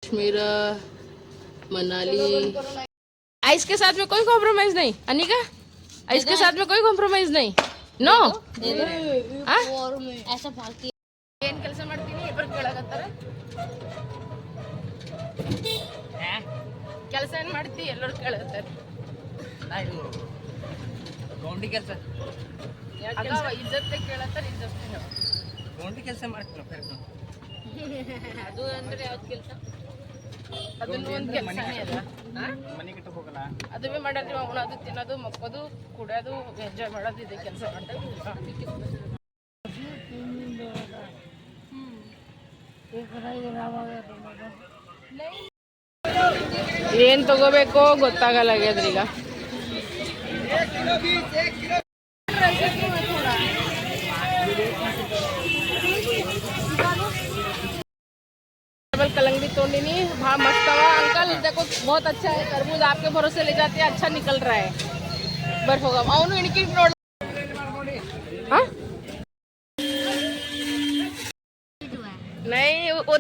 Kashmir Manali. Ice के साथ में कोई कॉम्प्रोमाइज नहीं अनिका, आइस के साथ में कोई कॉम्प्रोमाइज नहीं। नो ऐसा भागती ಏನ್ ಕೆಲಸ ಮಾಡ್ತೀನಿ ಇಬ್ಬರು ಕೇಳಕತ್ತಾರ ಕೆಲಸ ಏನ್ ಮಾಡ್ತಿ ಎಲ್ಲರೂ ಕೇಳಕತ್ತಾರ ಗೌಂಡಿ ಕೆಲಸ ಇಜ್ಜತ್ತೆ ಕೇಳತ್ತಾರ ಇಜ್ಜತ್ತೆ ಗೌಂಡಿ ಕೆಲಸ ಮಾಡ್ತೀನಿ ಅದು ಅಂದ್ರೆ ಯಾವ್ದು ಕೆಲಸ ಅದನ್ನು ಒಂದು ಕೆಲಸನೇ ಅದ ಮನೆ ಗಿಟ್ಟು ಹೋಗಲ್ಲ ಅದುವೇ ಮಾಡಲ್ರಿ ಉಣೋದು ತಿನ್ನೋದು ಮಕ್ಕೋದು ಕುಡಿಯೋದು ಎಂಜಾಯ್ ಮಾಡೋದು ಇದೆ ಕೆಲಸ ಮಾಡ್ತಾರೆ ಏನ್ ತಗೋಬೇಕೋ ಗೊತ್ತಾಗಲ್ಲಾಗ್ಯದ್ರಿ ಈಗ कलंगड़ी तोड़नी हाँ मस्त हवा अंकल देखो बहुत अच्छा है तरबूज आपके भरोसे ले जाते हैं अच्छा निकल रहा है बर होगा ಅವನು इनकी नोट हाँ नहीं वो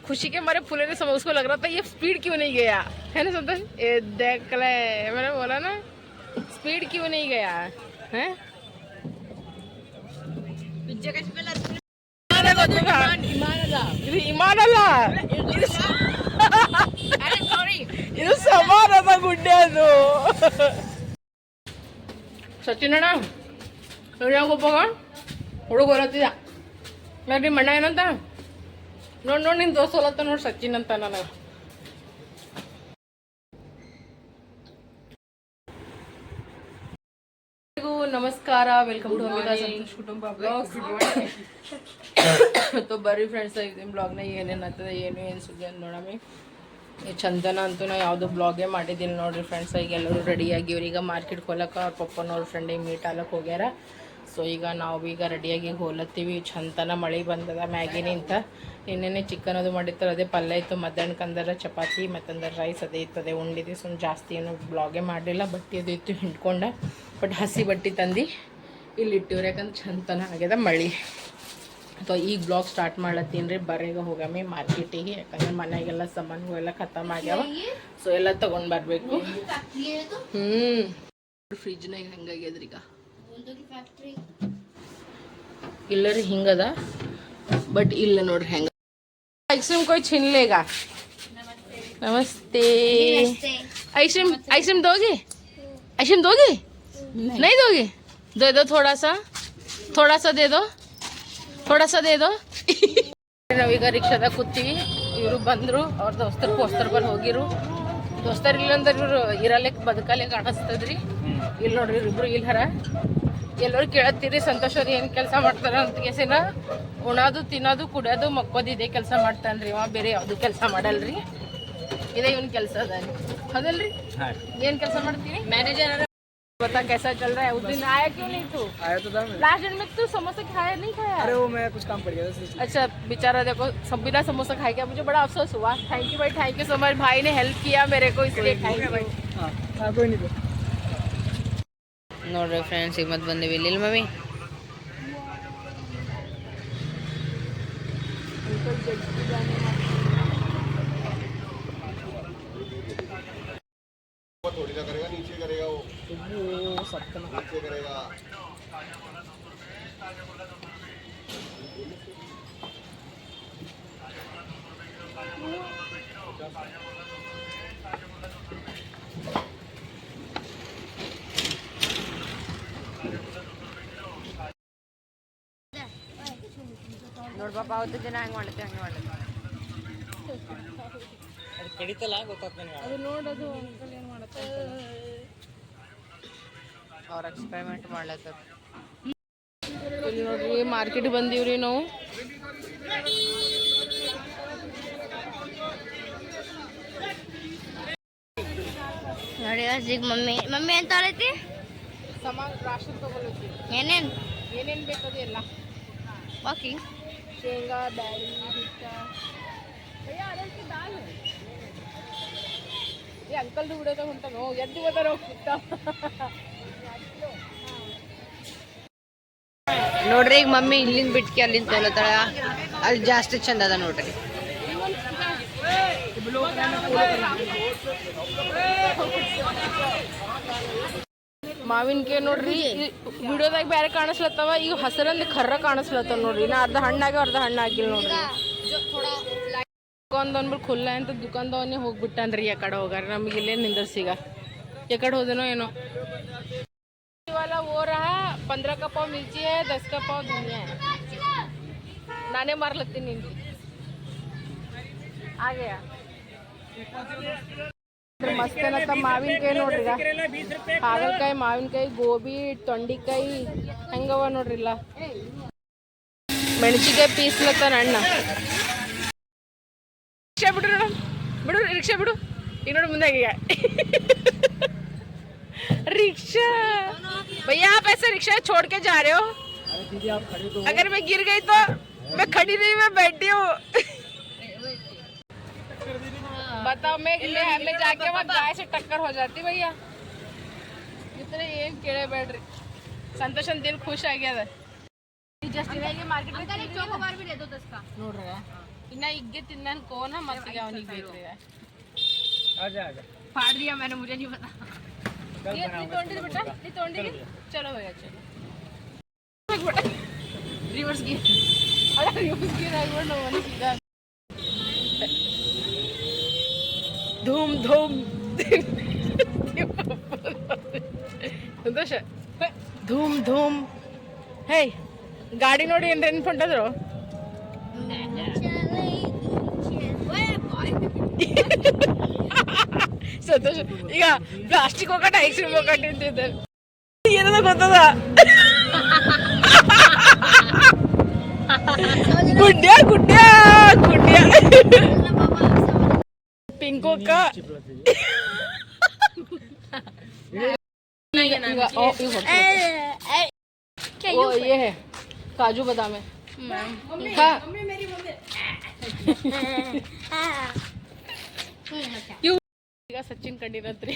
खुशी के मारे फूले ने समय उसको लग रहा था ये स्पीड क्यों नहीं गया है ना संतोष ये देख ले मैंने बोला ना स्पीड क्यों नहीं गया है ಇದು ಸಮಾನದ ಗುಡ್ಡೆ ಅದು ಸಚಿನ್ ಅಣ್ಣ ನೋಡಿ ಹೋಗ್ಬೋಗ ಹುಡುಗ ಬರತ್ತಿದ ನೋಡ್ರಿ ಮಣ್ಣ ಏನಂತ ನೋಡ್ ನೋಡಿ ನಿನ್ ದೋಸ್ತ ಹೋಲತ್ತ ನೋಡಿ ಸಚಿನ್ ಅಂತ ನನಗೆ ನಮಸ್ಕಾರ ವೆಲ್ಕಮ್ ಟು ಅಮಿತಾ ಸಂತೋಷ್ ಕುಟುಂಬ ಬ್ಲಾಗ್ಸ್ तो ಬರ್ರಿ ಫ್ರೆಂಡ್ಸ್ ಇದನ್ನ ಬ್ಲಾಗ್ನ ಏನೇನು ಆಗ್ತದೆ ಏನು ಸುದ್ದಿ ಅಂತ ನೋಡಮ್ಮಿ ಈ ಚಂದನ ಅಂತೂ ನಾ ಯಾವುದೋ ಬ್ಲಾಗೇ ಮಾಡಿದ್ದೀನಿ ನೋಡ್ರಿ ಫ್ರೆಂಡ್ಸ್ ಈಗ ಎಲ್ಲರೂ ರೆಡಿಯಾಗಿ ಇವ್ರೀಗ ಮಾರ್ಕೆಟ್ಗೆ ಹೋಲಕ್ಕೆ ಅವ್ರ ಪಪ್ಪನವ್ರ ಫ್ರೆಂಡಿಗೆ ಮೀಟ್ ಆಲಕ್ಕೆ ಹೋಗ್ಯಾರ ಸೊ ಈಗ ನಾವು ಈಗ ರೆಡಿಯಾಗಿ ಹೋಲತ್ತೀವಿ ಚಂದನ ಮಳೆ ಬಂದದ ಮ್ಯಾಗಿನಿಂತ ಇನ್ನೇನೆ ಚಿಕನ್ ಅದು ಮಾಡಿರ್ತಾರೆ ಅದೇ ಪಲ್ಯ ಇತ್ತು ಮಧ್ಯಾಹ್ನಕ್ಕೆ ಅಂದ್ರೆ ಚಪಾತಿ ಮತ್ತಂದ್ರೆ ರೈಸ್ ಅದೇ ಇರ್ತದೆ ಉಂಡಿದ್ದು ಸುಮ್ಮನೆ ಜಾಸ್ತಿ ಏನು ಬ್ಲಾಗೇ ಮಾಡಲಿಲ್ಲ ಬಟ್ಟೆ ಅದು ಇತ್ತು ಹಿಂಡ್ಕೊಂಡೆ ಬಟ್ ಹಸಿ ಬಟ್ಟೆ ತಂದು ಇಲ್ಲಿ ಇಟ್ಟಿವ್ರಿ ಯಾಕಂದ್ರೆ ಚಂದನ ಆಗ್ಯದ ಮಳೆ ಅಥವಾ ಈಗ ಬ್ಲಾಗ್ ಸ್ಟಾರ್ಟ್ ಮಾಡತ್ತೀನಿ ರೀ ಬರೀಗ ಹೋಗಮ್ಮಿ ಮಾರ್ಕೆಟಿಗೆ ಯಾಕಂದ್ರೆ ಮನೆಗೆಲ್ಲ ಸಾಮಾನು ಎಲ್ಲ ಖತಮ್ ಆಗ್ಯಾವ ಸೊ ಎಲ್ಲ ತೊಗೊಂಡು ಬರಬೇಕು ಫ್ರಿಜ್ನಾಗ ಹೆಂಗಾಗ್ಯದ್ರಿ ಈಗ ಇಲ್ಲ ರೀ ಹಿಂಗದ ಬಟ್ ಇಲ್ಲ ನೋಡ್ರಿ ಹೆಂಗ आइसक्रीम कोई छीन लेगा नमस्ते आइसक्रीम दोगे आइसक्रीम दोगे नहीं दोगे दे दो थोड़ा सा दे दो थोड़ा सा दे दो ನಾವೀಗ ರಿಕ್ಷಾದಾಗ ಕೂತೀವಿ ಇವರು ಬಂದರು ಅವ್ರ ದೋಸ್ತರು ಪೋಸ್ತರ್ ಬರ್ ಹೋಗಿರು ದೋಸ್ತರು ಇಲ್ಲಂದ್ರೆ ಇವರು ಇರಲಿಕ್ಕೆ ಬದುಕಲೆ ಕಾಣಿಸ್ತದ್ರಿ ಇಲ್ಲಿ ನೋಡ್ರಿ ಇಬ್ರು ಇಲ್ಲಿ ಹರ ಎಲ್ಲರೂ ಕೇಳತ್ತೀರಿ ಸಂತೋಷ್ ಅವ್ರು ಏನು ಕೆಲಸ ಮಾಡ್ತಾರ ಅಂತ ಕೇಸಿನ ಉಣೋದು ತಿನ್ನೋದು ಕುಡಿಯೋದು ಮಕ್ಕೋದು ಇದೇ ಕೆಲಸ ಮಾಡ್ತಾನೆ ರೀ ಅವ ಬೇರೆ ಯಾವುದು ಕೆಲಸ ಮಾಡಲ್ರಿ ಇದೇ ಇವನ್ ಕೆಲಸ ಅದ ಹೌದಲ್ರಿ ಏನು ಕೆಲಸ ಮಾಡ್ತೀನಿ मैनेजर बता कैसा चल रहा है उस दिन आया क्यों नहीं तू आया तो था लास्ट दिन में तू समोसा खाया नहीं खाया अरे वो मैं कुछ काम पड़ गया था अच्छा बेचारा देखो सब बिना समोसा खाए गया मुझे बड़ा अफसोस हुआ थैंक यू भाई थैंक यू सो मच भाई ने हेल्प किया मेरे को इसलिए थैंक यू हाँ कोई नहीं ನೋಡ್ರಿ ಫ್ರೆಂಡ್ಸ್ ಈಗ ಮತ್ತೆ ಬಂದೇವಿ ಇಲ್ಲಿ ಮಮ್ಮಿ थोड़ी सा करेगा नीचे करेगा वो सबका नीचे करेगा ನೋಡ್ ಪಾಪ ಅವತ್ತು ಜನ ಹಂಗೆ ಮಾಡುತ್ತೆ ಅದು ಕಡಿತಲ್ಲ ಗೊತ್ತಾಗ್ತಾನೆ ಅದು ನೋಡೋದು ಅಂಕಲ್ ಏನು ಮಾಡುತ್ತೆ ಅವ್ರು ಎಕ್ಸ್ಪೆರಿಮೆಂಟ್ ಮಾಡ್ಲತ್ತಾರ ಇಲ್ಲಿ ನೋಡ್ರಿ ಮಾರ್ಕೆಟ್ ಬಂದೀವ್ರಿ ನಾವು ನೋಡಿ ಈಗ ಮಮ್ಮಿ ಅಂತ ಹೇಳೈತಿ ಸಾಮಾನು ರಾಶನ್ ತಗೊಳ್ಳತ್ತಿ ಏನೇನು ಬೇಕದು ಎಲ್ಲ ವಾಕಿಂಗ್ ಶೇಂಗಾ ಬ್ಯಾಳಿ ಹಿಟ್ಟ भैया अरहर की दाल है ये अंकल भी उड़े तो उनका नो यदि बता रहा कुत्ता ನೋಡ್ರಿ ಈಗ ಮಮ್ಮಿ ಇಲ್ಲಿಂದ ಬಿಟ್ಕೆ ಅಲ್ಲಿಂದ ತೋಲತ್ತಾಳ ಅಲ್ಲಿ ಜಾಸ್ತಿ ಚಂದ ಅದ ನೋಡ್ರಿ ಮಾವಿನಕಾಯಿ ನೋಡ್ರಿ ವಿಡಿಯೋದಾಗ ಬೇರೆ ಕಾಣಿಸ್ಲತ್ತವ, ಈಗ ಹಸಿರಂದು ಕರ್ರ ಕಾಣಿಸ್ಲತ್ತವ ನೋಡ್ರಿ. ನಾ ಅರ್ಧ ಹಣ್ಣಾಗ ಅರ್ಧ ಹಣ್ಣು ಆಗಿಲ್ಲ ನೋಡ್ರಿ. ದುಕಾನ್ದವನ್ಬಿಟ್ಟು ಖುಲ್ಲ ಅಂತ ದುಕಾನ್ದವನ್ನೇ ಹೋಗ್ಬಿಟ್ಟಾನ್ರಿ. ಆ ಕಡೆ ಹೋಗಾರ ನಮಗೆ ಇಲ್ಲೇ ನಿಂದರ್ಸೀಗ. ಯಾಕಡೆ ಹೋದನೋ ಏನೋ. वाला वो रहा 15 का पाव मिर्ची है, 10 का पाव धनिया है. नाने मार लगती नींदी आ गया. ಮಸ್ತ್ ಏನತ್ತ ಮಾವಿನಕಾಯಿ ನೋಡ್ರಿ. ಹಾಗಲಕಾಯಿ, ಮಾವಿನಕಾಯಿ, ಗೋಬಿ, ತೊಂಡಿಕಾಯಿ ಹೆಂಗವ ನೋಡ್ರಿಲ್ಲ. ಮೆಣಸಿಕಾಯಿ ಪೀಸ್ಲತ್ತಾನ ಅಣ್ಣ. ರಿಕ್ಷಾ ಬಿಡು ನೋಡು, ಬಿಡು ರಿಕ್ಷಾ ಬಿಡು. ಈಗ ನೋಡು ಮುಂದೆ रिक्शा. भैया आप ऐसे रिक्शा छोड़ के जा रहे हो? अगर मैं गिर गई तो मैं खड़ी नहीं, मैं बैठी हूँ. बताओ मैं जाके वहाँ गाय से टक्कर हो जाती भैया. इतने ये केड़े बैठ रही. संतोषन दिल खुश आ गया था. जस्ट इन्हें मार्केट में चोकोबार भी दे दो 10 का. ನೋಡ್ರ ಇನ್ನ ಇಗ್ಗೆ ತಿನ್ನನ್ ಕೋನ ಮತ್ತೆ ಅವನಿಗೆ ಬೇಕು ರೀ. आजा आजा फाड़ दिया मैंने, मुझे नहीं पता. ये तोड़ बेटा, ये तोड़ दे. चलो भैया चलो. बेटा रिवर्स गियर. अरे रिवर्स गियर आई वो नो वाली सीधा. धूम धूम. ಸಂತೋಷ. ಧೂಮ್ ಧೂಮ್. ಹೇ ಗಾಡಿ ನೋಡಿ ಏನ್ರ ನೆನ್ಪೊಂಟದ್ರು. ಸಂತೋಷ ಈಗ ಪ್ಲಾಸ್ಟಿಕ್ ಒಕ್ಕಟ ಐಸ್ ಕ್ರೀಮ್ ಒಕ್ಕಟ ಅಂತಿದ್ದೆ. ಏನದ ಗೊತ್ತದ ಗುಡ್ಡ್ಯಾ ಗುಡ್ಡ್ಯಾ ಗುಡ್ಡ್ಯಾ ಪಿಂಕೋಕ. ओ ये है काजू बादाम है. ಈಗ ಸಚಿನ್ ಕಂಡಿರತ್ರಿ.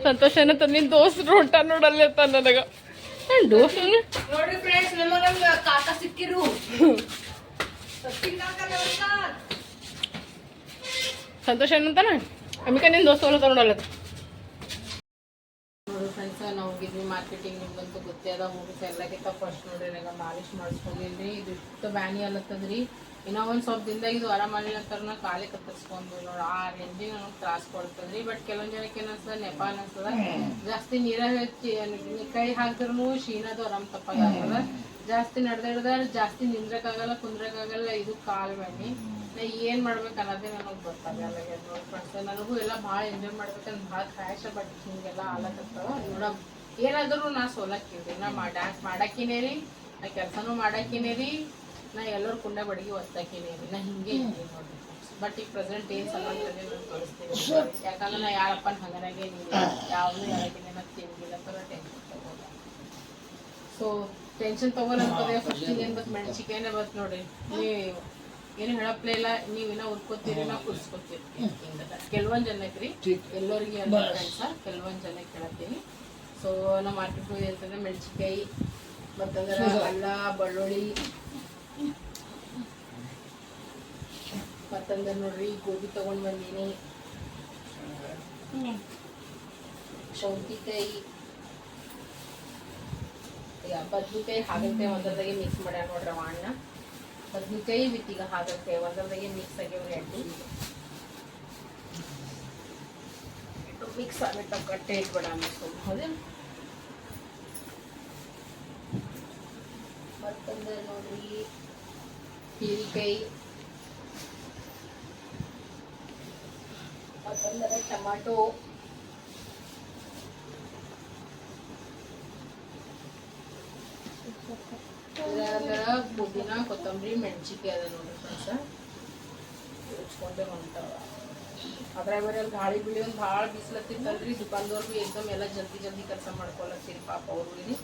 ಸಂತೋಷ ಏನಂತ ನಿನ್ ದೋಸ್ರು ಹೊಂಟ ನೋಡಲ್ಲ ನನಗ. ದೋಸ್ತ ನೋಡ್ರಿ ಫ್ರೆಂಡ್ಸ್, ನಮ್ಮ ಕಾಕ ಸಿಕ್ಕಿರು. ಸಂತೋಷ ಏನಂತಾನ ಅಮಿಕ ನಿನ್ ದೋಸ್ತ ಹೋಗ್ಲತ್ತ ನೋಡಲ್ಲ. ನೋಡಿ ಫ್ರೆಂಡ್ಸ್, ನಾವು ಹೋಗಿದ್ವಿ ಮಾರ್ಕೆಟಿಂಗ್. ನಿಮ್ಗಂತೂ ಗೊತ್ತೇ ಅದ. ಹೋಗಿತ್ತು ಎಲ್ಲಕ್ಕಿಂತ ಫಸ್ಟ್ ನೋಡ್ರಿ ನನಗೆ ಮಾಲಿಶ್ ಮಾಡಿಸ್ಕೊಂಡಿದ್ರಿ. ಇದು ಇಷ್ಟು ಬ್ಯಾನಿ ಅಲ್ಲತ್ತದ್ರಿ. ಇನ್ನೂ ಒಂದು ಸ್ವಲ್ಪ ದಿನದಾಗ ಇದು ಆರಾಮಾಗಿಲ್ಲ ಅಂತಾರ ಕಾಲೇ ಕತ್ತರಿಸ್ಕೊಂಡು ನೋಡಿ. ಆ ರೇಂಜಿಗೆ ನನಗೆ ತ್ರಾಸ ಕೊಡ್ತದ್ರಿ. ಬಟ್ ಕೆಲವೊಂದು ಜನಕ್ಕೆ ಏನಿಸ್ತದ ನೆಪ ಅನಿಸ್ತದ. ಜಾಸ್ತಿ ನೀರಾಗ ಕೈ ಹಾಕಿದ್ರೂ ಶೀನದು ಆರಾಮ್ ತಪ್ಪಾಗಲ್ಲ. ಜಾಸ್ತಿ ನಡೆದಾಡ್ದ ಜಾಸ್ತಿ ನಿಂದ್ರಕ್ಕಾಗಲ್ಲ, ಕುಂದ್ರಕ್ಕಾಗಲ್ಲ. ಇದು ಕಾಲು ಬ್ಯಾನಿ. ನಾ ಏನು ಮಾಡ್ಬೇಕು ಅನ್ನೋದೇ ನನಗೆ ಗೊತ್ತಾಗಲ್ಲ ನೋಡಿ ಫ್ರೆಂಡ್ಸ್. ನನಗೂ ಎಲ್ಲ ಭಾಳ ಎಂಜಾಯ್ ಮಾಡ್ಬೇಕಂತ ಭಾಳ ಖಾಯಶ. ಬಟ್ ಹಿಂಗೆಲ್ಲ ಆಲಕತ್ತಾವ ನೋಡ. ಏನಾದರೂ ನಾ ಸೋಲಕ್ಕಿದ್ರಿ. ನಾ ಡ್ಯಾನ್ಸ್ ಮಾಡಾಕಿನೇ ರೀ, ನಾ ಕೆಲಸನೂ ಮಾಡಾಕಿನೇ ರೀ, ನಾ ಎಲ್ಲರೂ ಕುಂಡೆ ಬಡಿಗೆ ಒತ್ತಾಕಿನೇ ರೀ. ನಾ ಹಿಂಗೆ ಇದ್ದೀನಿ ನೋಡ್ರಿ. ಬಟ್ ಈಗ ಪ್ರೆಸೆಂಟ್ ಏನು ಸಲಂತದೆ ನಾನು ತೋರಿಸ್ತೀನಿ. ಯಾಕಂದ್ರೆ ನಾ ಯಾರಪ್ಪನ ಹಂಗನಾಗೆ ನೀನು ಯಾವುದೂ ಯಾರಾಗಿನೇ ನಾ ತಿಂದಿಲ್ಲ ಥರ ಟೆನ್ಷನ್ ತಗೋಲ್ಲ. ಸೊ ಟೆನ್ಷನ್ ತಗೋಲ್ಲ ಅನ್ಕೋದೆ. ಫಸ್ಟಿಗೆ ಏನು ಬತ್ತು ಮೆಣಸಿಕಾಯಿನೇ ಬತ್ತು ನೋಡ್ರಿ. ನೀವು ಏನು ಹೇಳಪ್ಲೇ ಇಲ್ಲ. ನೀವಿನ್ನ ಉರ್ಕೋತೀರಿ, ನಾ ಕುದಿಸ್ಕೊತೀರಿ. ಹಿಂಗದ ಕೆಲವೊಂದು ಜನಕ್ಕೆ ರೀ, ಎಲ್ಲರಿಗೆ ಅಲ್ಲ ಫ್ರೆಂಡ್ಸ, ಕೆಲವೊಂದು ಜನಕ್ಕೆ ಹೇಳತ್ತೀನಿ. ಸೊ ನಾವು ಮಾರ್ಕೆಟ್ ಹೋಗಿ ಅಂತಂದ್ರೆ ಮೆಣಸಿಕಾಯಿ ಮತ್ತಂದ್ರೆ ಅಲ್ಲ, ಬೆಳ್ಳುಳ್ಳಿ, ಮತ್ತಂದ್ರೆ ನೋಡ್ರಿ ಗೋಬಿ ತಗೊಂಡು ಬಂದೀನಿ, ಸೌತಿಕಾಯಿ, ಬದ್ನಿಕಾಯಿ, ಹಾಗಲಕಾಯಿ ಒಂದರದಾಗೆ ಮಿಕ್ಸ್ ಮಾಡ್ಯಾರ ನೋಡ್ರಿ ಅವ ಅಣ್ಣ. ಬದ್ನಿಕಾಯಿ ವಿತ್ ಈಗ ಹಾಗಲಕಾಯಿ ಒಂದರದಾಗೆ ಮಿಕ್ಸ್ ಆಗ್ಯಾವ. ಮಿಕ್ಸ್ ಆಗ್ಬಿಟ್ಟು ಕಟ್ಟೆ ಇಟ್ಬೇಡ ಅನ್ನಿಸ್ಕೊಂಡು ಹೌದೇ. ಮತ್ತಂದ್ರೆ ನೋಡ್ರಿ ಹೀರಿಕಾಯಿ, ಮತ್ತಂದ್ರೆ ಟೊಮಾಟೊ, ಪುದೀನ, ಕೊತ್ತಂಬರಿ, ಮೆಣಸಿಕಾಯಿ ಅದ ನೋಡ್ರಿ ಫ್ರೆಂಡ್ಸ. ಉಚ್ಕೊಂಡೆ ಹೊಂಟಾವ. ಅದ್ರಾಗ ಬೇರೆ ಅಲ್ಲಿ ಗಾಳಿ ಬಿಡಿ ಒಂದು ಭಾಳ ಬಿಸಿಲತ್ತಿತ್ತಲ್ರಿ. ದುಕಾನ್ದವ್ರು ಭೀ ಏಕದಮ್ ಎಲ್ಲ ಜಲ್ದಿ ಜಲ್ದಿ ಕೆಲಸ ಮಾಡ್ಕೊಳತ್ತೀರಿ ಪಾಪ ಅವ್ರು ಇಲ್ಲಿ.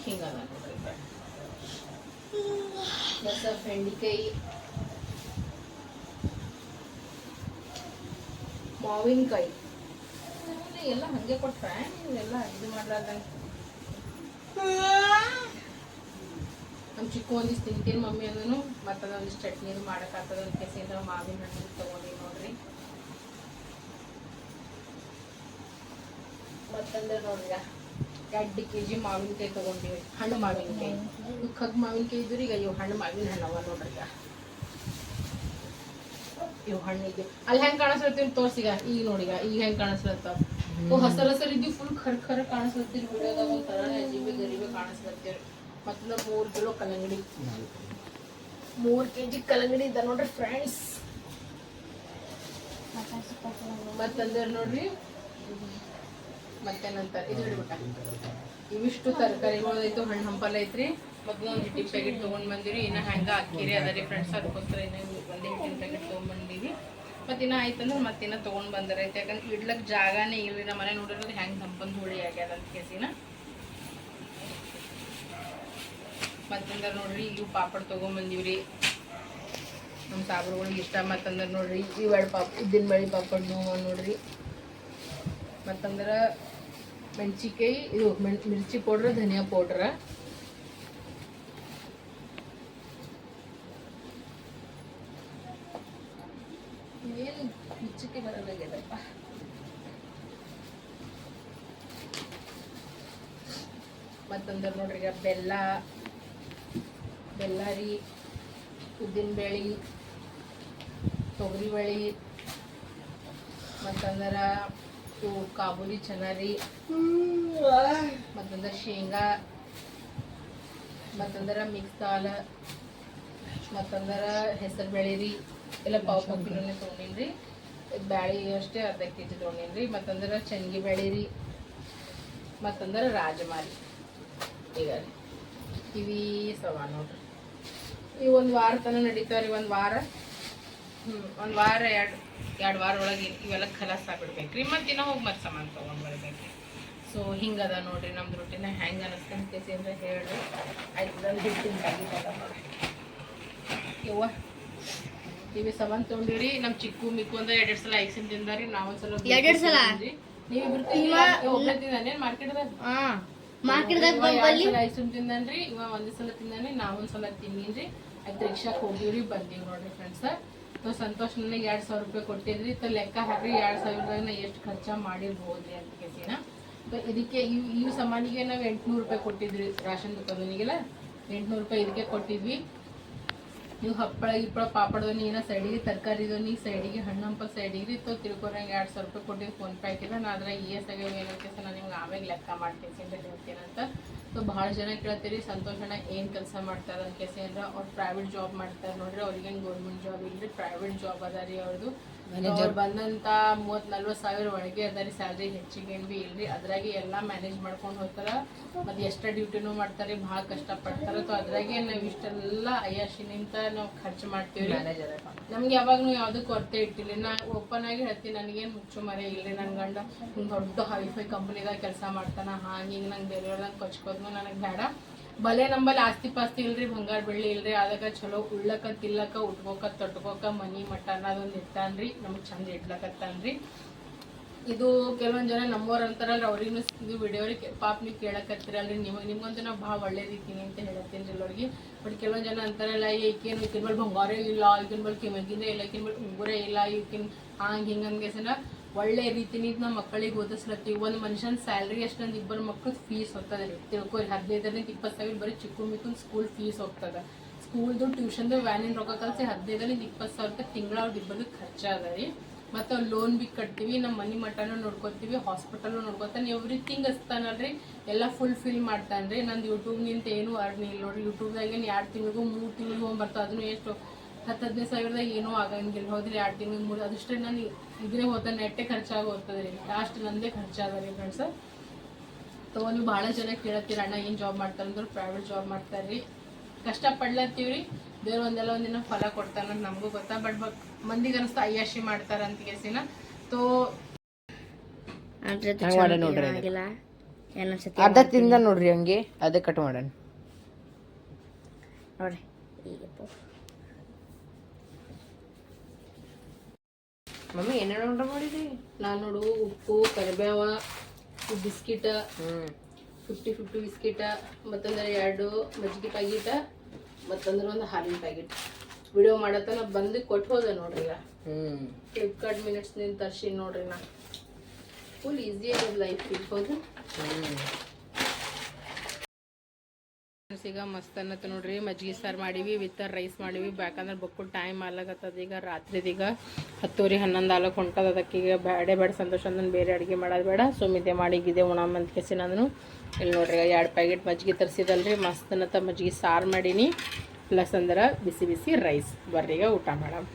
ಹಿಂಗದ ನೋಡ್ರಿ. ಮತ್ತು ಬೆಂಡಿಕಾಯಿ, ಮಾವಿನಕಾಯಿ ಎಲ್ಲ ಹಂಗೆ ಕೊಟ್ರೆ ನೀವೆಲ್ಲ ಇದು ಮಾಡ್ಲಾರ್ದಂಗೆ. ನಮ್ಮ ಚಿಕ್ಕ ಒಂದಿಷ್ಟು ತಿಂತೀನಿ ಮಮ್ಮಿ ಅದನ್ನು ಮತ್ತು ಅದೊಂದಿಷ್ಟು ಚಟ್ನಿದು ಮಾಡೋಕ್ಕಾಗ್ತದೆ ಅಂತ ಕೇಸಿಂದ ಮಾವಿನ ಹಣ್ಣು ತೊಗೊಂಡು ನೋಡ್ರಿ. ಮತ್ತಂದ್ರೆ ನೋಡ್ರಿ 2 kg ಮಾವಿನಕಾಯಿ ತೊಗೊಂಡಿವಿ, ಹಣ್ಣು ಮಾವಿನಕಾಯಿ. ಇವು ಕಗ್ ಮಾವಿನಕಾಯಿ ಇದ್ರಿ, ಈಗ ಇವು ಹಣ್ಣು ಮಾವಿನ ಹಣ್ಣು ಅವ ನೋಡ್ರಿ. ಈಗ ಇವು ಹಣ್ಣಿಗೆ ಅಲ್ಲಿ ಹೆಂಗೆ ಕಾಣಿಸ್ಲತ್ತೀವಿ ತೋರ್ಸಿಗ. ಈಗ ನೋಡಿಗ ಈಗ ಹೆಂಗೆ ಕಾಣಿಸ್ಲತ್ತಾವ. ಹಸರು ಇದ್ದೀವಿ, ಫುಲ್ ಖರ್ ಕಾಣಿಸ್ಲತ್ತೀರಿ ವಿಡಿಯೋದಾಗ. ಒಂಥರ ಅಜೀಬೆ ಗರೀಬೆ ಕಾಣಿಸ್ಲತ್ತೀರಿ. ಮತ್ತು 3 ಕಿಲೋ ಕಲ್ಲಂಗಡಿ, 3 kg ಕಲ್ಲಂಗಡಿ ಇದ್ದ ನೋಡ್ರಿ ಫ್ರೆಂಡ್ಸ್. ಮತ್ತಂದ್ರೆ ನೋಡ್ರಿ ಮತ್ತೇನಂತ ಇದು ಹಿಡ್ಬಿಟ್ಟ. ಇವಿಷ್ಟು ತರಕಾರಿಗಳೈತು, ಹಣ್ಣು ಹಂಪಲ್ ಐತ್ರಿ. ಮತ್ತು ಒಂದು ಹಿಟ್ಟಿನ ಪ್ಯಾಕೆಟ್ ತೊಗೊಂಡು ಬಂದಿರಿ. ಇನ್ನು ಹೆಂಗೆ ಅಕ್ಕಿರಿ ಅದ ರೀ ಫ್ರೆಂಡ್ಸ್, ಅದಕ್ಕೋಸ್ಕರ ಇನ್ನೂ ಒಂದೇ ಹಿಟ್ಟಿನ ಪ್ಯಾಕೆಟ್ ತೊಗೊಂಡ್ಬಂದೀವಿ. ಮತ್ತು ಇನ್ನೂ ಆಯ್ತಂದ್ರೆ ಮತ್ತಿನ್ನ ತೊಗೊಂಡು ಬಂದರೈತೆ. ಯಾಕಂದ್ರೆ ಇಡ್ಲಕ್ಕೆ ಜಾಗನೇ ಇಲ್ರಿ. ನಮ್ಮ ಮನೆ ನೋಡಿರೋದು ಹೆಂಗೆ ಹಂಪನ್ ಹುಳಿ ಆಗ್ಯಾದ ಅಂತ ಕೇಸಿನ. ಮತ್ತಂದ್ರೆ ನೋಡ್ರಿ ಇವು ಪಾಪಡ್ ತೊಗೊಂಬಂದಿವ್ರಿ, ನಮ್ಮ ಸಾಬ್ರುಗಳಿಗೆ ಇಷ್ಟ. ಮತ್ತಂದ್ರೆ ನೋಡ್ರಿ ಇವೆರಡು ಉದ್ದಿನ ಬೇಳೆ ಪಾಪಡ್ ನೋಡ್ರಿ. ಮತ್ತಂದ್ರೆ ಮೆಣಸಿಕಾಯಿ, ಇದು ಮಿರ್ಚಿ ಪೌಡ್ರ್, ಧನಿಯಾ ಪೌಡ್ರ. ಏನು ಮಿರ್ಚಿಕಾಯಿ ಬರಲಾಗ್ಯದಪ್ಪ. ಮತ್ತಂದ್ರೆ ನೋಡ್ರಿ ಈಗ ಬೆಲ್ಲ ರೀ, ಉದ್ದಿನ ಬೇಳೆ, ತೊಗರಿ ಬೇಳೆ, ಮತ್ತಂದ್ರೆ ಇವು ಕಾಬೂಲಿ ಚನ ರೀ, ಮತ್ತಂದ್ರೆ ಶೇಂಗಾ, ಮತ್ತಂದ್ರೆ ಮಿಕ್ಸ್ ದಾಲ್, ಮತ್ತಂದ್ರೆ ಹೆಸರು ಬೇಳೆ ರೀ. ಎಲ್ಲ ಪಾವು ಕಿಲೋನೇ ತೊಗೊಂಡಿನ್ರಿ. ಬ್ಯಾಳಿ ಅಷ್ಟೇ ಅರ್ಧ kg ತೊಗೊಂಡಿನ್ರಿ. ಮತ್ತಂದ್ರೆ ಚನ್ಗಿ ಬೇಳೆ ರೀ, ಮತ್ತಂದ್ರೆ ರಾಜಮಾರಿ. ಈಗ ಇವಿ ಸವ ನೋಡ್ರಿ. ಇವು ಒಂದು ವಾರ ತನಕ ನಡೀತಾವ್ರಿ. ಒಂದು ವಾರ ಎರಡು ವಾರ ಒಳಗೆ ಇವೆಲ್ಲ ಖಲಾಸ್ ಆಗ್ಬಿಡ್ಬೇಕ್ರಿ. ಮತ್ತು ಇನ್ನೂ ಹೋಗಿ ಮತ್ತೆ ಸಾಮಾನು ತೊಗೊಂಡು ಬರ್ಬೇಕ್ರಿ. ಸೊ ಹಿಂಗದ ನೋಡ್ರಿ ನಮ್ದು ರೊಟ್ಟಿನ. ಹೆಂಗೆ ಅನ್ನಿಸ್ತು ಅಂತ ಕೇಸಿ ಅಂದ್ರೆ ಹೇಳ್ರಿ. ಆಯ್ತು ನಾನು ಹಿಟ್ಟಿನ ಪ್ಯಾಕೆಟ್ ನೋಡ್ರಿ. ಯವ್ವ ಇವಿ ಸಾಮಾನು ತೊಗೊಂಡಿರಿ. ನಮ್ಮ ಚಿಕ್ಕು ಮಿಕ್ಕು ಅಂದ್ರೆ 2 ಸಲ ಐಸಿನ್ ತಿಂದಾರಿ. ನಾವೊಂದ್ಸಲ 2 ಸಲ ನೀವು ಒಬ್ಬನೇ ತಿಂದಾನೇನು ಮಾರ್ಕೆಟ್ದಾಗ? ಐಸಿನ್ ತಿಂದನ್ರಿ. ಇವ ಒಂದೇ ಸಲ ತಿಂದಾನೆ, ನಾವೊಂದ್ಸಲ ತಿಂದೀನ್ರಿ. ಆಯ್ತು ರಿಕ್ಷಾಕ್ಕೆ ಹೋಗಿವ್ರಿ, ಬಂದೀವಿ ನೋಡ್ರಿ ಫ್ರೆಂಡ್ಸ್. ಸಂತೋಷ್ ನನಗೆ 2000 ರೂಪಾಯಿ ಕೊಟ್ಟಿದ್ರಿ. ಲೆಕ್ಕ ಹಾಕ್ರಿ 2000ದಾಗ ಎಷ್ಟು ಖರ್ಚ ಮಾಡಿರ್ಬೋದ್ರಿ ಅಂತ ಕೇಸಿನ. ಇದಕ್ಕೆ ಈ ಸಾಮಾನಿಗೆ ನಾವು 800 ರೂಪಾಯಿ ಕೊಟ್ಟಿದ್ರಿ. ರಾಷನ್ ದುಕಾನಿಗೆಲ್ಲ 800 ರೂಪಾಯಿ ಇದಕ್ಕೆ ಕೊಟ್ಟಿದ್ವಿ. ನೀವು ಹಪ್ಪಳ ಗಿಪ್ಪಳ ಪಾಪಡದೋನಿ ಏನೋ ಸೈಡಿಗೆ, ತರಕಾರಿದೋನಿ ಸೈಡಿಗೆ, ಹಣ್ಣು ಹಂಪಲ್ ಸೈಡಿಗೆ ತಿಳ್ಕೊರಂಗೆ 2000 ರೂಪಾಯಿ ಕೊಟ್ಟಿದ್ದು ಫೋನ್ಪೇ ಹಾಕಿಲ್ಲ. ನಾನು ಅದ್ರ ES ಆಗ್ಯಾವ ಏನಂತ ನಾನು ನಿಮ್ಗೆ ಆಮೇಲೆ ಲೆಕ್ಕ ಮಾಡ್ತೀನಿ ಅಂತ ಹೇಳ್ತೀನಂತ. ಸೊ ಭಾಳ ಜನ ಕೇಳ್ತೀರಿ ಸಂತೋಷಣ್ಣ ಏನು ಕೆಲಸ ಮಾಡ್ತಾರೆ ಅಂತ ಕೇಸಿ ಅಂದ್ರೆ ಅವ್ರು ಪ್ರೈವೇಟ್ ಜಾಬ್ ಮಾಡ್ತಾರೆ ನೋಡ್ರಿ. ಅವ್ರಿಗೇನು ಗೌರ್ಮೆಂಟ್ ಜಾಬ್ ಇಲ್ರಿ, ಪ್ರೈವೇಟ್ ಜಾಬ್ ಅದ ರೀ ಅವ್ರದ್ದು. ಅವ್ರು ಬಂದಂಥ 30-40 ಸಾವಿರ ಒಳಗೆ ಅದ ರೀ ಸ್ಯಾಲ್ರಿ, ಹೆಚ್ಚಿಗೆ ಏನು ಭೀ ಇಲ್ರಿ. ಅದ್ರಾಗೆ ಎಲ್ಲ ಮ್ಯಾನೇಜ್ ಮಾಡ್ಕೊಂಡು ಹೋಗ್ತಾರೆ. ಮತ್ತು ಎಷ್ಟೇ ಡ್ಯೂಟಿನೂ ಮಾಡ್ತಾರೆ, ಭಾಳ ಕಷ್ಟಪಡ್ತಾರೆ. ಸೊ ಅದ್ರಾಗೆ ನಾವು ಇಷ್ಟೆಲ್ಲ ಅಯ್ಯಾಶಿನಿಂದ ನಾವು ಖರ್ಚು ಮಾಡ್ತೀವಿ. ನಮ್ಗೆ ಯಾವಾಗೂ ಯಾವುದೂ ಕೊರತೆ ಇಟ್ಟಿಲ್ಲ. ನಾ ಓಪನ್ ಆಗಿ ಹೇಳ್ತೀನಿ, ನನಗೇನು ಮುಚ್ಚು ಮರೆ ಇಲ್ರಿ. ನನ್ನ ಗಂಡ ಹಿಂಗೆ ದೊಡ್ಡ ಹೈಫೈ ಕಂಪ್ನಿದಾಗ ಕೆಲಸ ಮಾಡ್ತಾನೆ, ಹಾಗೆ ಹಿಂಗೆ ನಂಗೆ ಬೇರೆಯವ್ರದಂಗೆ ಕೊಚ್ಕೋದ್ನು ನನಗೆ ಬೇಡ. ಭಲೆ ನಂಬಲ್ಲಿ ಆಸ್ತಿ ಪಾಸ್ತಿ ಇಲ್ರಿ, ಬಂಗಾರ ಬೆಳ್ಳಿ ಇಲ್ರಿ. ಅದಕ್ಕೆ ಚಲೋ ಉಳ್ಳಕ ತಿಲ್ಲಕ ಉಟ್ಕೋಕ ತೊಟ್ಕೋಕ ಮನಿ ಮಠ ಅನ್ನೋದೊಂದು ಇರ್ತಾನ್ರಿ. ನಮಗೆ ಚಂದ ಇಡ್ಲಕತ್ತಾನ್ರಿ. ಇದು ಕೆಲವೊಂದು ಜನ ನಮ್ಮವ್ರು ಅಂತಾರಲ್ರಿ, ಅವ್ರಿಗೂ ಇದು ವಿಡಿಯೋರಿಗೆ ಪಾಪ ನೀವು ಕೇಳಕತ್ತಿರಲ್ರಿ. ನಿಮಗಂತೂ ನಾವು ಭಾಳ ಒಳ್ಳೆ ರೀತಿನಿ ಅಂತ ಹೇಳತ್ತೀನಿ ರೀ ಎಲ್ಲರಿಗೆ. ಬಟ್ ಕೆಲವೊಂದು ಜನ ಅಂತಾರಲ್ಲ, ಈಕಿನ ಬಳಿ ಬಂಗಾರ ಇಲ್ಲ, ಈಗಿನ ಬಳಿ ಕಿಮಗಿಂದ ಇಲ್ಲ, ಈಕಿನ ಬಳಿ ಉಂಗುರ ಇಲ್ಲ, ಈಕಿನ ಹಂಗೆ ಹಿಂಗೆ ಅಂದ್ಗೆಸನ ಒಳ್ಳೆ ರೀತಿನಿ ನಮ್ಮ ಮಕ್ಕಳಿಗೆ ಓದಿಸ್ಲತ್ತೀವಿ. ಒಂದು ಮನುಷ್ಯನ ಸ್ಯಾಲ್ರಿ ಎಷ್ಟೊಂದು 2 ಮಕ್ಳು ಫೀಸ್ ಹೋಗ್ತದೆ ರೀ. ತಿಳ್ಕೊರಿ 15-20 ಸಾವಿರ ಬರೀ ಚಿಕ್ಕ ಮಿಕ್ಕನ ಸ್ಕೂಲ್ ಫೀಸ್ ಹೋಗ್ತದೆ. ಸ್ಕೂಲ್ದು ಟ್ಯೂಷನ್ದು ವ್ಯಾನಿನ ರೊಕ್ಕ ಕಲಿಸಿ 15-20 ಸಾವಿರ ರೂಪಾಯಿ ತಿಂಗಳ ಅವ್ರು ಇಬ್ಬರಿಗೆ ಖರ್ಚು ಅದ ರೀ. ಮತ್ತು ಅವ್ರು ಲೋನ್ ಬಿ ಕಟ್ತೀವಿ, ನಮ್ಮ ಮನೆ ಮಠನೂ ನೋಡ್ಕೊತೀವಿ, ಹಾಸ್ಪಿಟಲ್ನು ನೋಡ್ಕೊತಾನೆ, ಎವ್ರಿಥಿಂಗ್ ಹಚ್ತಾನಲ್ರಿ. ಎಲ್ಲ ಫುಲ್ಫಿಲ್ ಮಾಡ್ತಾನೆ ರೀ. ನಂದು ಯೂಟ್ಯೂಬ್ನಿಂತ ಏನೂ ಅರ್ನ್ ಇಲ್ಲ ನೋಡಿರಿ. ಯೂಟ್ಯೂಬ್ದಾಗೇನು 2 ತಿಂಗಳಿಗೂ 3 ತಿಂಗಳಿಗೂ ಹೋಗ್ಬರ್ತವೆ. ಅದನ್ನು ಎಷ್ಟು 10-15 ಸಾವಿರದಾಗ ಏನೂ ಆಗಂಗಿಲ್ಲ ಹೌದ್ರಿ. 2 ತಿಂಗಳಿಗೆ 3 ಅದಷ್ಟೇ ನಾನು ಇದ್ರೆ ಹೋಗ್ತಾನೆ, ನೆಟ್ಟೆ ಖರ್ಚಾಗಿ ಹೋಗ್ತದೆ ರೀ. ಲಾಸ್ಟ್ ನಂದೇ ಖರ್ಚಾಗ ರೀ ಫ್ರೆಂಡ್ಸ್. ನೀವು ಭಾಳ ಜನ ಕೇಳತ್ತೀರ ಅಣ್ಣ ಏನು ಜಾಬ್ ಮಾಡ್ತಾರಂದ್ರೆ ಪ್ರೈವೇಟ್ ಜಾಬ್ ಮಾಡ್ತಾರೆ ರೀ. ಕಷ್ಟಪಡ್ಲತ್ತೀವಿ ರೀ, ದೇವ್ರು ಒಂದಿನ ಫಲ ಕೊಡ್ತಾನೆ ನಮಗೂ ಗೊತ್ತಾ. ಬಟ್ ಮಂದಿಗೆ ಅನಿಸ್ತಾ ಅಯ್ಯಾಶಿ ಮಾಡ್ತಾರ ಅಂತ ಕೇಸಿನ. ಅರ್ಧ ತಿಂದ ನೋಡ್ರಿ, ಹಂಗೆ ಅದೇ ಕಟ್ ಮಾಡೋಣ ನೋಡ್ರಿ. ಮಮ್ಮಿ ಏನೇನು ಮಾಡಿದ್ರಿ? ನಾನು ನೋಡು ಉಪ್ಪು, ಕರಿಬೇವ, ಬಿಸ್ಕಿಟ್, 50 ಬಿಸ್ಕಿಟ ಮತ್ತಂದ್ರೆ 2 ಮಜ್ಜಿಗೆ ಪ್ಯಾಕೆಟ ಮತ್ತಂದ್ರೆ ಒಂದು ಹಾಲಿನ ಪ್ಯಾಕೆಟ್ ವಿಡಿಯೋ ಮಾಡತ್ತನ ಬಂದು ಕೊಟ್ಟು ಹೋದೆ ನೋಡ್ರಿ ಈಗ ಫ್ಲಿಪ್ಕಾರ್ಟ್ ಮಿನಿಟ್ಸ್ ನಿಂದ ತರ್ಸಿ ನೋಡ್ರಿ ನಾ ಫುಲ್ ಈಸಿ ಆಗಿದೆ ಲೈಫ್ ಹೌದು ಈಗ ಮಸ್ತ್ ಅನ್ನತ್ತ ನೋಡ್ರಿ ಮಜ್ಜಿಗೆ ಸಾರು ಮಾಡೀವಿ ವಿತ್ ರೈಸ್ ಮಾಡೀವಿ ಯಾಕಂದ್ರೆ ಬಕ್ಕು ಟೈಮ್ ಆಗ್ಲಾಗತ್ತದ ಈಗ ರಾತ್ರಿದೀಗ 10:30 11 ಆಗ್ಲಕ್ಕೆ ಹೊಂಟದ ಅದಕ್ಕೆ ಈಗ ಬೇಡ ಸಂತೋಷ ಅಂದ್ರೆ ಬೇರೆ ಅಡುಗೆ ಮಾಡೋದು ಬೇಡ ಸುಮ್ಮಿದೆ ಮಾಡಿಗಿದೆ ಉಣಮಂತ ಕೆಸಿನ ಅಂದ್ರು ಇಲ್ಲಿ ನೋಡ್ರಿ 2 ಪ್ಯಾಕೆಟ್ ಮಜ್ಜಿಗೆ ತರಿಸಿದಲ್ರಿ ಮಸ್ತ್ ಅನ್ನತ್ತ ಮಜ್ಜಿಗೆ ಸಾರು ಮಾಡೀನಿ ಪ್ಲಸ್ ಅಂದ್ರೆ ಬಿಸಿ ಬಿಸಿ ರೈಸ್ ಬರ್ರಿ ಈಗ ಊಟ ಮಾಡಮ್